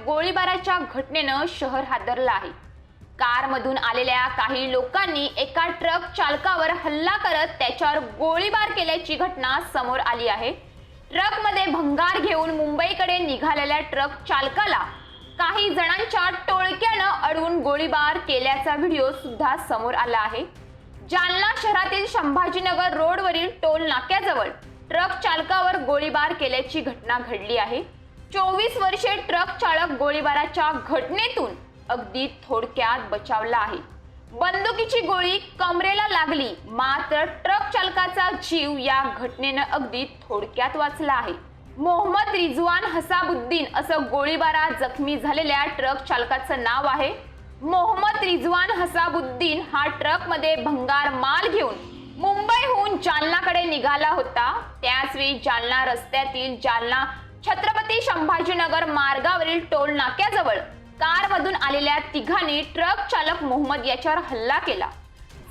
गोळीबाराच्या घटनेनं शहर हादरलं आहे। कारमधून आलेल्या काही लोकांनी एका ट्रक चालकावर हल्ला करत त्याच्यावर गोळीबार केल्याची घटना समोर आली आहे। ट्रकमध्ये भंगार घेऊन मुंबईकडे निघालेल्या ट्रक चालकाला काही जणांच्या टोळक्यानं अडवून गोळीबार केल्याचा व्हिडिओ सुद्धा समोर आला आहे। जालना शहरातील संभाजीनगर रोडवरील टोल नाक्याजवळ ट्रक चालकावर गोळीबार केल्याची घटना घडली आहे। 24 वर्षीय ट्रक चालक गोळीबाराच्या घटनेतून अगदी थोडक्यात बचावला आहे। बंदुकीची गोळी कमरेला लागली, मात्र ट्रक चालकाचा जीव या घटनेनं अगदी थोडक्यात वाचला आहे। मोहम्मद रिजवान हसाबुद्दीन असं गोळीबारात जखमी झालेल्या ट्रक चालकाचं नाव आहे। मोहम्मद रिजवान हसाबुद्दीन हा ट्रकमध्ये भंगार माल घेऊन मुंबईहून जालनाकडे निघाला होता। त्याचवेळी जालना रस्त्यातील जालना छत्रपती संभाजीनगर मार्गावरील टोल नाक्याजवळ कारमधून आलेल्या तिघांनी ट्रक चालक मोहम्मद याच्यावर हल्ला केला।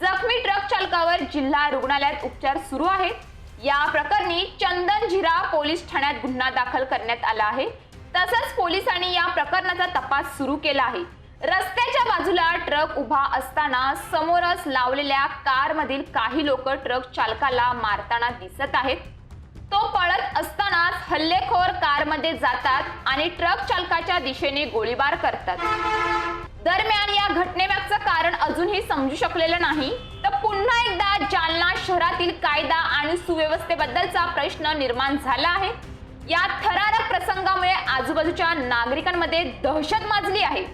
जखमी ट्रक चालकावर जिल्हा रुग्णालयात उपचार सुरू आहेत। या प्रकरणी चंदनझिरा पोलीस ठाण्यात गुन्हा दाखल करण्यात आला आहे। तसंच पोलिसांनी या प्रकरणाचा तपास सुरू केला आहे। रस्त्याच्या बाजूला ट्रक उभा असताना समोरच लावलेल्या कारमधील काही लोक ट्रक चालकाला मारताना दिसत आहेत। तो पळत असतानाच हल्लेखोर कारमध्ये जातात आणि ट्रक चालकाच्या दिशेने गोळीबार करतात। दरम्यान या घटनेमागचं कारण अजूनही समजू शकलेलं नाही। तर पुन्हा एकदा जालना शहरातील कायदा आणि सुव्यवस्थेबद्दलचा प्रश्न निर्माण झाला आहे। या थरारक प्रसंगामुळे आजूबाजूच्या नागरिकांमध्ये दहशत माजली आहे।